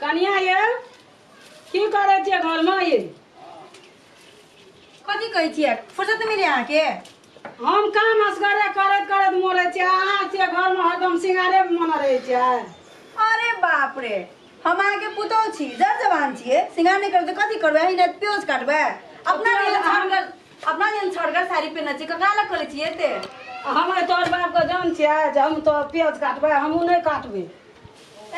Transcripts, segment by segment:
कनिया ये की करे छे घर में ये कथी कहै छियै फुर्सत मिले अहाँ के हम काम असगरे करत करत मोरे छे अहाँ छे घर में हरदम सिंगारे मन रहे छे। अरे बाप रे हम अहाँ के पुतौ छी जर जवान छियै सिंगार नहीं करते कथी करबै अहीं ने प्योज काटबै अपना दिन छड़गर साड़ी पहनने छी ककरा लग करे छियै एते हमें तोर बाप के जान छे जे हम तो प्याज काटबै हमहू नहीं काटबै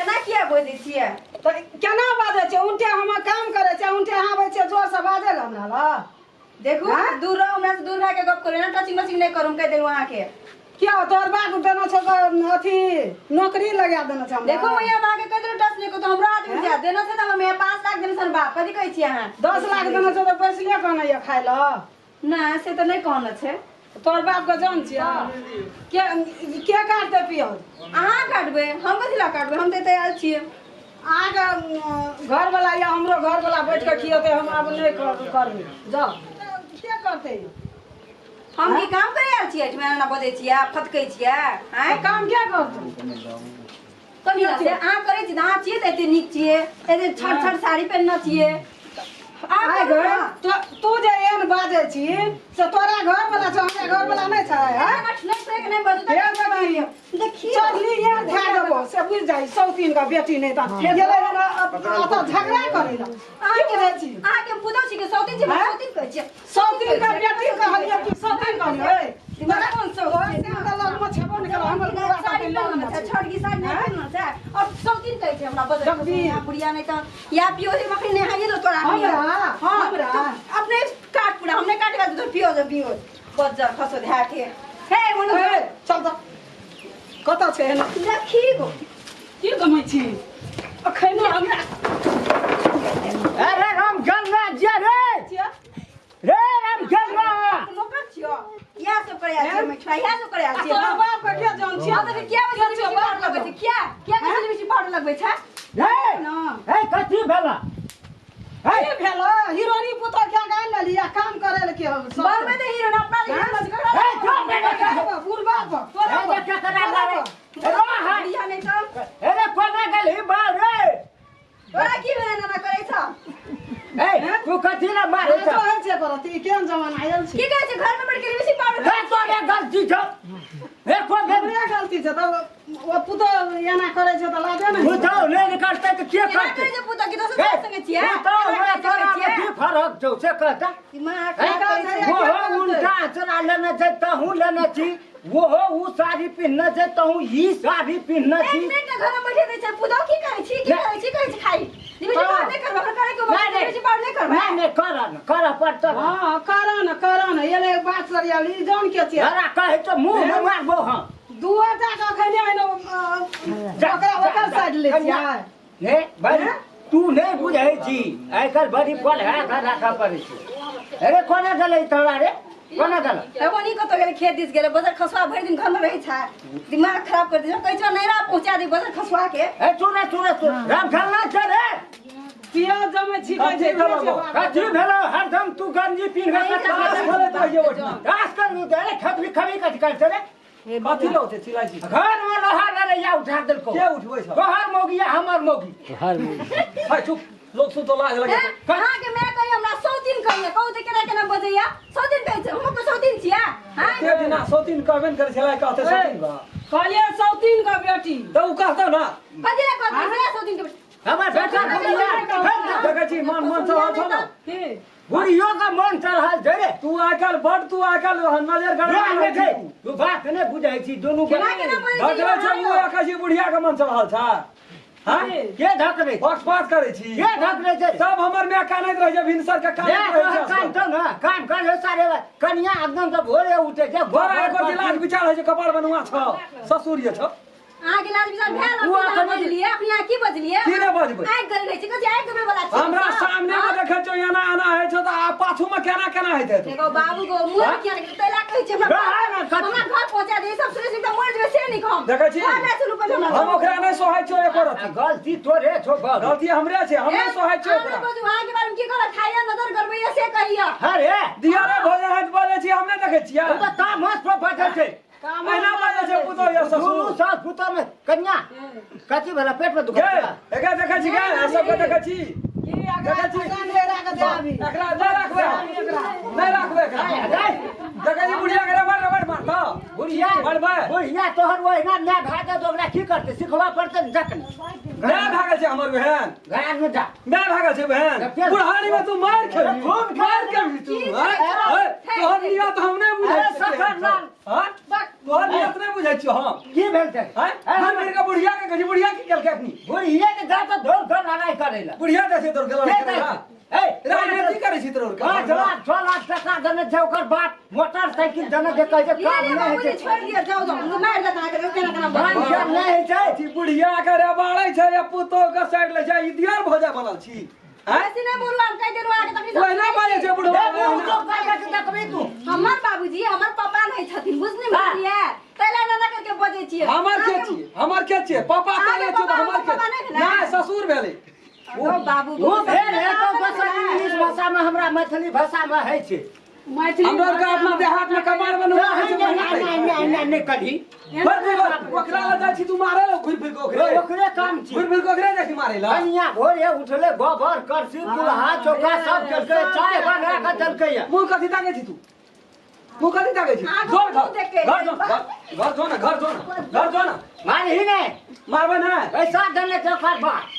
एना किया बोलै छियै तो केना बाजे छे उनटे हम काम करे छे उनटे आबै छे जोर से बाजे हमरा ला देखू दूर रहो हमरा से दूर रह के गप करे ना टचिंग मचिंग नहीं करूं कह देलू अहाँ के क्या तोर बाप देना छो अथी नौकरी लगा देना छे हमरा देखो मैं अहाँ के कदरो टच नहीं को तो हमरा आदमी जा देना छे त मैं 5 लाख देना सन बाप कथी कहै छी अहाँ 10 लाख देना छो तो पैसले कहना ये खाइ ल ना से तो नहीं कहना छे तोर बाप के जान छियै के काटते पियौज अहाँ काटबै हम कथी ला काटबै हम त तैयार छियै आगे घर वाला या हमरो घर वाला बैठ के खियते हम अब नहीं करबै जाओ के करते हम की काम करे आल छियै मैं ना बजे छियै फटकै छियै हैं काम क्या करते कभी से अहाँ करे छी अहाँ छियै त एते नीक छियै एते छट छट साड़ी पहनना छियै आय घर तू जे एन बाजे छी से तोरा घर वाला छ हमरा घर वाला नहीं छै है नहीं बजू देखिए चली ये धा देबो से बुझ जाई सौतीन का बेटी नहीं त गेलै अत झगड़ा करे ला की करे छी आके पुदो छी के सौतीन छी सौतीन कहै छी सौतीन का बेटी कहलिए कि सौतीन कहलिए दिमाग कौन सौ का लग में छेबो नहीं कर हमर पूरा साड़ी पहनना छै छड़गी साड़ी नहीं पहनना छै और सौतीन कहै छी हमरा बदल बुढ़िया नहीं त या पियोजी मखनी नहीं हाइए लो तोरा हमरा अपने काट पूरा हमने काटेगा तो पियोज बज्जर खसो ध्या के हे मनु चल त कता छै ना देखी गो की गमै छी अखन हमरा अरे राम गंगा जे रे राम गंगा नौकर छियो या सब करे आछे मैं छुआ या सब करे आछे तोरा बाप के के जान छी तो क्या बजे छी बाहर लगबै छी क्या बजे छी बाहर लगबै छै रे ना ए कथी भेला ए भेलो हीरोनी पुतो क्या गान ले लिया काम करे ले के बार में तो हीरो अपना हीरो मत कर ए चुप रे बुढ़ बाप तोरा ए क्या करा रे बढ़िया नहीं तो अरे कोना गली बाल रे तोरा की बना ना करे छ ए तू कथी ना मारे तो है छे करती केन जमाना आयल छी की कहै छै घर में बैठ के बेसी पाउडर ए तोरे गलती छ ए को हमरा गलती छै त ओ पुतो एना करे छै त लाजे नै तू तो नहीं करते तो क्या करते करे जे पुता की दोसर संगे छियै तू तो मैं तोरा में की फर्क छौ से कहता दिमाग वो हो उनका चला लेना छै तहू लेना छी वो हो उ साड़ी पहनना छै तहू ई साड़ी पहनना छी एक मिनट घर में बैठे दे छै पुतो की कहै छी खाई निमिष बात नहीं करबा करे को निमिष बात नहीं करबा नहीं कर पड़ता हां कारण एले बात सरियाली जान के छी अरे कहे तो मुंह में मारबो हां दुआटा का खने आइनो ओकरा साइड ले छियै ने भाई तू नहीं बुझै छी आइकर बड़ी पल है रखा पड़े छी अरे कोना गलै तोरा रे कोना गल एगो नी कतो गेले खेत दिस गेले बजार खसवा भरि दिन घर में रहै छै दिमाग खराब कर दे कहै छ नैरा पहुंचा दे बजार खसवा के ए सुन राम खलना छ रे पिया जमे छिकै छै कथी भेलो हरदम तू गंजी पिन्ह के क्लास खोले त यो क्लास कर नु दे खबरी खबरी कथी करते रे कथी लो छै चिल्लाई छी घर में लोहा ले या उठा देलको के उठबै छ तोहर मोगी या हमर मोगी हाय चुप लोग सुन तो लाज लगे हां के मैं कहि हमरा सौतीन कहिए कहू त केना बजैया सौतीन कहै छै हम तो सौतीन छियै हां के दिना सौतीन कहबेन करे छला कहते सौतीन का कहलिए सौतीन का बेटी तो उ कहतो ना कथी ला कहते सौतीन के हमर बेटा बुढ़िया देखै छी मन चढ़ल छ ना की बुढ़ियो का मन चढ़ल छै रे तू आजकल नजर गड़ा छै तू बात ने बुझै छी दोनों केना धकले छ उ कहै छी बुढ़िया के मन चढ़ल छ हां के धकले पक्षपात करे छी के धकले छै सब हमर में कानैत रह जे भिनसर के कानैत रह छै काम तो ना काम कर सारे कन्या एकदम से भोरे उठे छै गोरा एको गिलास विचार है जे कपाल बनवा छ ससुर ये छ आ गिलास विचार भेल अपन बजलिए अपने की बजलिए की ने बजबै आइ करे रहै छै कथी आइ करे वाला छै हमरा सामने में देखै छ एना है छ त आ पाछू में केना हेतै देखो बाबू को मुंह किया तैला कहै छै हमरा घर पहुंचा दे सब सुरे से मोर जेबे से नहीं कहम देखै छी हमरा सुनु पहिले हम ओकरा नै सोहाय छ एको रति गलती तोरे छो गलती हमरे छै हम नै सोहाय छ ओकरा बाबू वहां के बारे में की कर खाइया नजर करबै से कहिया अरे दिया रे भोजन हाथ बोले छी हम नै देखै छियै तो ता मस्त पर बैठे छै एना बाजे छै पुतो या तू ससुर सास पुतो में कन्या कथी भला पेट में दुखा के एका देखै छी के सब के देखै छी की अगर जान ले राख दे अभी एकरा नहीं रखबे नहीं रखबे एकरा देखै छी बुढ़िया के रबड़ मारता बुढ़िया मारबे बुढ़िया तोहर ओहिना ना भागे तो ओकरा की करते सिखवा पड़ते जखन नहीं भागल छै हमर बहन गाय में जा नहीं भागल छै बहन बुढ़ारी में तू मार खेबी मार खेबी तू तोहर नियत हम नहीं बुझै सखर लाल हां तोहर नियत नहीं बुझै छी हम की भेल छै हम मेरे का बुढ़िया के गजी बुढ़िया की केलकै अपनी बुढ़िया के जा तो धोर धोर लड़ाई करेला बुढ़िया देसे तोर गेला ए राजनीति करे छी तोर का 5 लाख टका देने छै ओकर बाप मोटरसाइकिल देने जे कहै छै काम नहीं है छै छोड़ दिया जाओ मार देता है केना काम नहीं है छै छी बुढ़िया के रे बाड़ै छै या पुतो के साइड ले छै ई दियार भोजा बनल छी ऐसे नहीं बोलू हम कह देलु आके तक ओहिना बाजे छै बुढ़वा तो काहे के देखबी तू हमर बाबूजी हमर पापा नहीं छथिन बुझनी बुझलिए तैला ना करके बजे छियै हमर के छियै पापा कहले छै त हमर के नहीं ससुर भेलै ओ बाबू वो भेल है तो बस इंग्लिश भाषा में हमरा मैथिली भाषा में है छै मैथिली हमरा का अपना देहात में कमार में है छै नहीं कभी ओकरा ला जाइ छी तू मारे ला घुर फिर के ओकरे ओकरे काम छी घुर फिर के ओकरे देखी मारे ला कन्या भोरे उठले गोबर करसी चूल्हा चौका सब केलकै चाय बना के देलकै मुंह कथि ताके छी तू मुंह कथि ताके छी घर जो ना मारही नहीं मारबे ना पैसा देने के ओकर बात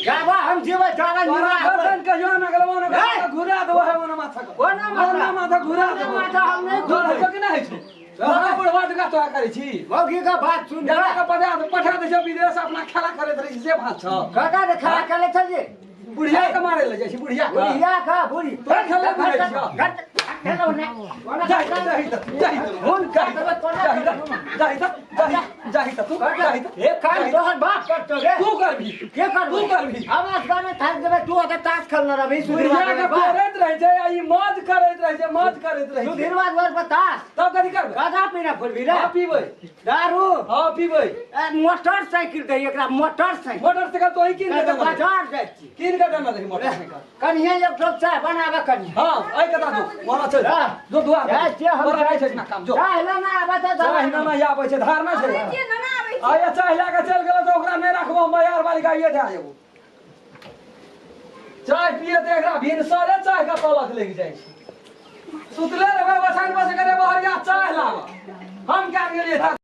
जाबा हम जीवे जाबा निवा गर्दन कहियो ना गलवा ना घुरा देबो है ओना माथा को ओना माथा घुरा देबो माथा हम नहीं घुरा के नहीं है हमरा बुढ़वा का तो करे छी मौगी का बात सुन जरा का पठा दे छै विदेश अपना खेला करे रही से भात छ कदा रे खड़ा करे छ जे बुढ़िया के मारे ले जाइ छी बुढ़िया का बुढ़ी तो खेले बुझै छी हेलो ने एक काम तोहर बाप करतो रे तू करबी के करबो तू करबी आवाज गाने थाक देबे तू अगर ताश खेलना रही बुढ़िया के करैत रह छै ई मौज करैत रह छै सुधीरवाद वर बता तब कथि करबे गाजा पीना फुलबी रे हां पीबै दारू हां पीबै मोटरसाइकिल दे एकरा मोटरसाइकिल तो ही किन के देना बाजार जाइ छी किन के देना रही मोटरसाइकिल कन्या एक ठोक चाय बनावे कन्या हां आई कता जो मोरा चल जो दुआ मोरा रहै छै ना काम जो चाहला ना आबे त चाह ना ना आबै छै धार ना छै जे ना आबै छै आया चाह ला के चल गेलो तो ओकरा नहीं रखबो मयार वाली गाइए दे आबो चाय पिए त एकरा भिनसरे चाय का तलक लग जाइ छै सुतले रे बसान बस करे बहरिया चाय लावा हम क्या गेलिए